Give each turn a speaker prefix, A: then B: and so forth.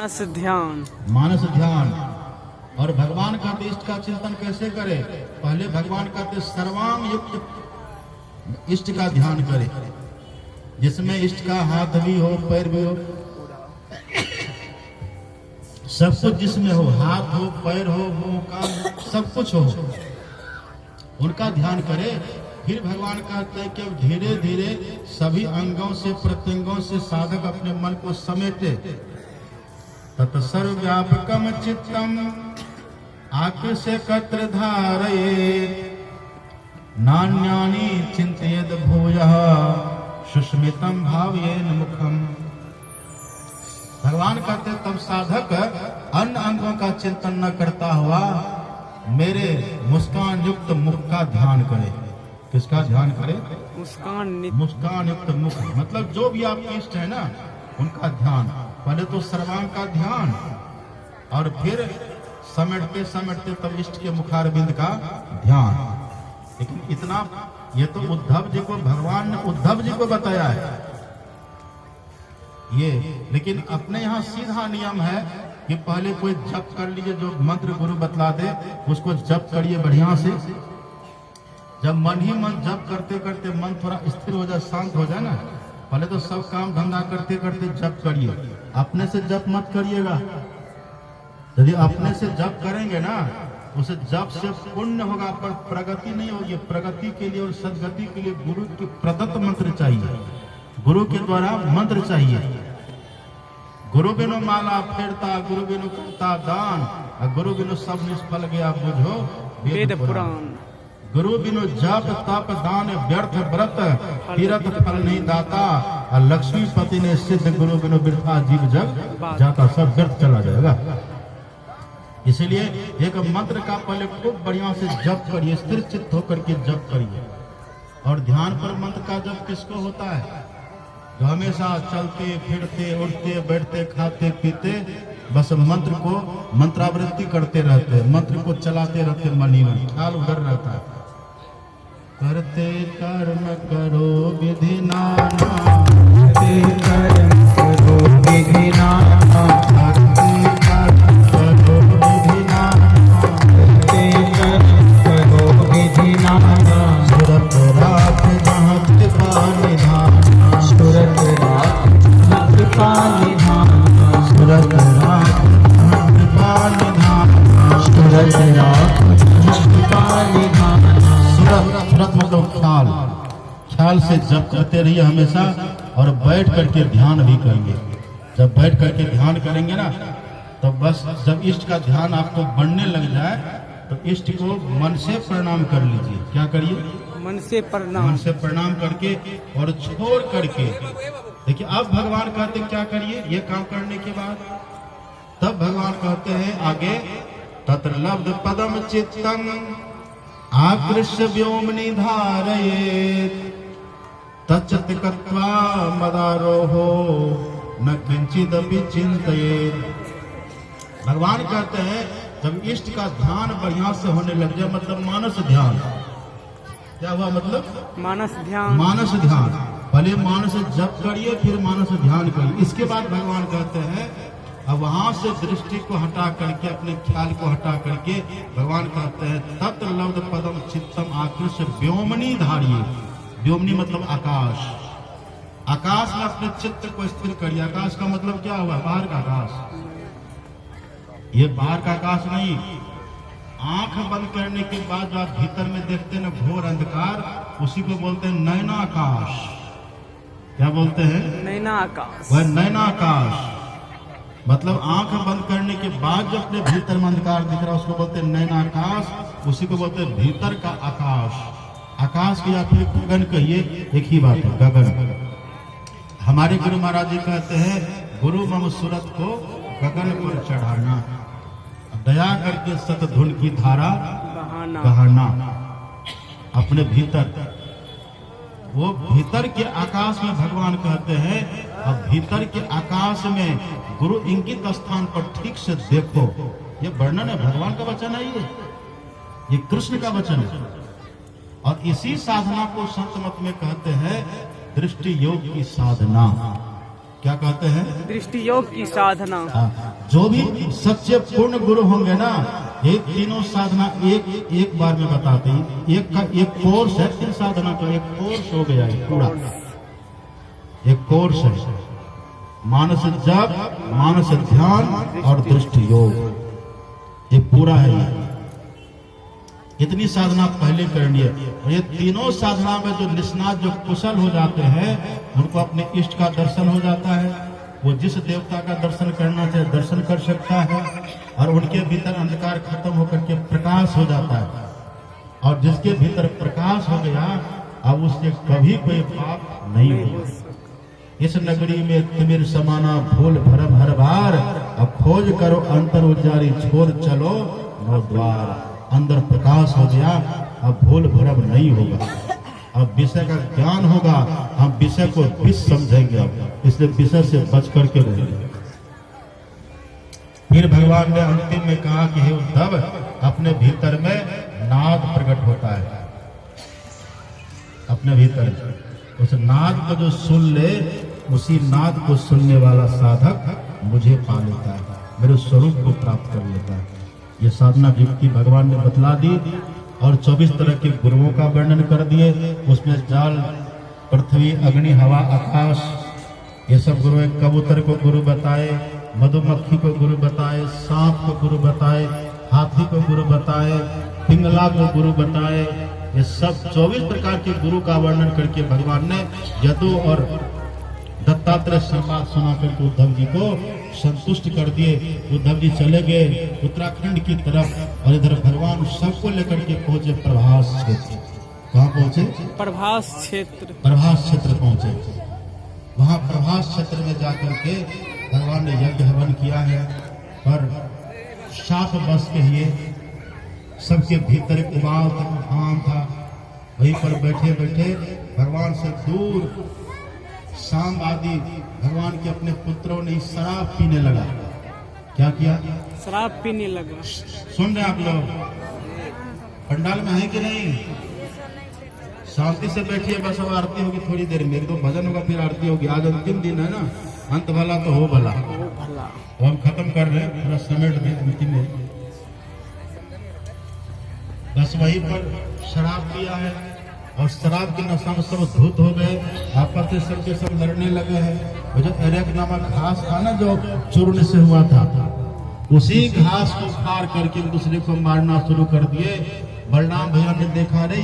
A: मानस ध्यान।
B: मानस ध्यान। और भगवान का इष्ट का चिंतन कैसे करे? पहले भगवान का सर्वांग युक्त इष्ट का ध्यान करे, जिसमें इष्ट का हाथ भी हो, पैर भी हो, सब कुछ जिसमें हो, हाथ हो, पैर हो, मुंह, कान, सब कुछ हो, उनका ध्यान करे। फिर भगवान कहते हैं कि धीरे धीरे सभी अंगों से, प्रत्यंगों से साधक अपने मन को समेटे। तत् सर्वव्यापकम चित्तम आकृष्य कत्र धारयेत्, नान्यानि चिन्तयेत् भूयः सुस्मितम भावयेन मुखम। भगवान कहते तब साधक अन्य अंगों का चिंतन न करता हुआ मेरे मुस्कान युक्त मुख का ध्यान करे। किसका ध्यान करे? मुस्कान युक्त मुख, मतलब जो भी आपके इष्ट है ना, उनका ध्यान। पहले तो सर्वांग का ध्यान, और फिर समेटते समेटते तब इष्ट के मुखारविंद का ध्यान। लेकिन इतना ये तो उद्धव जी को भगवान ने उद्धव जी को बताया है ये। लेकिन अपने यहाँ सीधा नियम है कि पहले कोई जप कर लीजिए, जो मंत्र गुरु बतला दे उसको जप करिए बढ़िया से। जब मन ही मन जप करते करते मन थोड़ा स्थिर हो जाए, शांत हो जाए ना, पहले तो सब काम धंधा करते करते जप करिए। अपने से जप मत करिएगा। यदि अपने से जप करेंगे ना, उसे जप से पुण्य होगा पर प्रगति नहीं होगी। प्रगति के लिए और सदगति के लिए गुरु के प्रदत्त मंत्र चाहिए, गुरु के द्वारा मंत्र चाहिए। गुरु बिनु माला फेरता, गुरु बिनु करता दान, और गुरु बिनु सब निष्फल गया बुझो वेद पुराण। गुरु बिनु जप तप दान व्यर्थ व्रत, तीरथ फल नहीं दाता, और लक्ष्मीपति ने सिद्ध गुरु बिनु वृथा जीव जग जाता। सब व्यर्थ चला जाएगा। इसीलिए एक मंत्र का पहले खूब बढ़िया से जप करिए, स्थिर चित्त होकर के जप करिए। और ध्यान पर मंत्र का जप किसको होता है? जो हमेशा चलते फिरते उठते बैठते खाते पीते बस मंत्र को मंत्रावृत्ति करते रहते, मंत्र को चलाते रहते, मन ही मन ख्याल उधर रहता है। करते कर्म करो विधि नाना, करते कर्म करो विधि नाना, करते कर्म करो विधि नाना, करते कर्म करो विधि नाना। सुरत रात जहाँ कृपा निधान, सुरत रात कृपा निधान, सुरत रात कृपा निधान, सुरत रात कृपा निधान। सुरत मतलब ख्याल, ख्याल से जप करते रहिए हमेशा। और बैठ करके ध्यान भी करेंगे। जब बैठ करके ध्यान करेंगे ना, तो बस जब इष्ट का ध्यान आपको बढ़ने लग जाए तो इष्ट को मन से प्रणाम कर लीजिए। क्या करिए?
A: मन से प्रणाम।
B: मन से प्रणाम करके और छोड़ करके देखिए। अब भगवान कहते क्या करिए ये काम करने के बाद? तब भगवान कहते हैं आगे, तत्र लब्ध पदम चित्तम आकृष्य व्योमनि धारयेत्, तच्चत कृत्वा मदारोहो न किंचिदपि चिंतयेत्। भगवान कहते हैं जब इष्ट का ध्यान बढ़िया से होने लग जाए, मतलब मानस ध्यान। क्या हुआ मतलब?
A: मानस ध्यान।
B: मानस ध्यान। पहले मानस जप करिए, फिर मानस ध्यान करिए। इसके बाद भगवान कहते हैं अब वहां से दृष्टि को हटा करके, अपने ख्याल को हटा करके भगवान कहते हैं तत्र लब्ध पदम चित्तम आकृष्य व्योमनि धारिये। व्योमनि मतलब आकाश। आकाश में अपने चित्त को स्थिर करिए। आकाश का मतलब क्या हुआ? बाहर का आकाश। ये बाहर का आकाश नहीं। आंख बंद करने के बाद जो आप भीतर में देखते हैं ना घोर अंधकार, उसी को बोलते हैं नयनाकाश। क्या बोलते हैं?
A: नयनाकाश।
B: वह नयनाकाश मतलब आंख बंद करने के बाद जो अपने भीतर में अंधकार दिख रहा है उसको बोलते हैं नयनाकाश। उसी को बोलते हैं भीतर का आकाश। आकाश की या फिर गगन कहिए, एक ही बात है, गगन। हमारे गुरु महाराज जी कहते हैं गुरु मम सूरत को गगन पर चढ़ाना, दया करके सतधुन की धारा बहाना अपने भीतर। वो भीतर के आकाश में भगवान कहते हैं, अब भीतर के आकाश में गुरु इंगित स्थान पर ठीक से देखो। ये वर्णन है, भगवान का वचन है, ये कृष्ण का वचन है। और इसी साधना को संत मत में कहते हैं दृष्टि योग की साधना। क्या कहते हैं?
A: दृष्टि योग की साधना।
B: जो भी सच्चे पूर्ण गुरु होंगे ना, ये तीनों साधना एक बार में बताते हैं। एक कोर्स है, तीन साधना का एक कोर्स हो गया है पूरा, एक कोर्स है। मानस जप, मानस ध्यान और दृष्टि योग, ये पूरा है। इतनी साधना पहले करनी है। और ये तीनों साधना में जो निष्णात, जो कुशल हो जाते हैं, उनको अपने इष्ट का दर्शन हो जाता है। वो जिस देवता का दर्शन करना चाहे दर्शन कर सकता है, और उनके भीतर अंधकार खत्म होकर के प्रकाश हो जाता है। और जिसके भीतर प्रकाश हो गया, अब उससे कभी कोई पाप नहीं होगा। इस नगरी में तिमिर समाना भूल भरम हर बार, अब खोज करो अंतर उजारी छोड़ चलो नौ द्वार। अंदर प्रकाश हो गया, अब भूल भरम नहीं होगा, अब विषय का ज्ञान होगा। हम विषय को विष समझेंगे, अब इसलिए विषय से बच करके रहेंगे। फिर भगवान ने अंतिम में कहा कि हे उद्धव, अपने भीतर में नाद प्रकट होता है। अपने भीतर उस नाद को जो सुन ले, उसी नाद को सुनने वाला साधक मुझे पा लेता है, मेरे स्वरूप को प्राप्त कर लेता है। ये साधना की भगवान ने बतला दी, और 24 तरह के गुरुओं का वर्णन कर दिए। उसमें जल, पृथ्वी, अग्नि, हवा, आकाश, ये सब गुरु। कबूतर को गुरु बताए, मधुमक्खी को गुरु बताए, सांप को गुरु बताए, हाथी को गुरु बताए, पिंगला को गुरु बताए। ये सब 24 प्रकार के गुरु का वर्णन करके भगवान ने यदु और दत्तात्रेय संवाद सुना करके उद्धव जी को संतुष्ट कर दिए। उद्धव जी चले गए उत्तराखंड की तरफ, और इधर भगवान सबको लेकर के पहुंचे प्रभास क्षेत्र। कहाँ पहुंचे?
A: प्रभास क्षेत्र।
B: प्रभास क्षेत्र पहुंचे। वहां प्रभास क्षेत्र में जाकर के भगवान ने यज्ञ हवन किया है, पर शाप बस के लिए सबके भीतर एक उबाल तूफान था। वहीं पर बैठे बैठे भगवान से दूर शाम आदि भगवान के अपने पुत्रों ने शराब पीने लगा। क्या किया?
A: शराब पीने लगा।
B: सुन रहे आप लोग? पंडाल में है कि नहीं? शांति से बैठिए, बस अब आरती होगी थोड़ी देर में, तो भजन होगा, फिर आरती होगी। आज अंतिम दिन है ना, अंत भला तो हो भला। तो हम खत्म कर रहे हैं, पूरा समेट में अंतिम में। बस वहीं पर शराब पिया है, और शराब की नशा में सब धूत हो गए, आपस में सबके सब लड़ने लगे हैं। वो जो एरेक नामक घास था ना, जो चूर्ण से हुआ था, उसी घास को फाड़ करके एक दूसरे को मारना शुरू कर दिए। बलराम भैया ने देखा, नहीं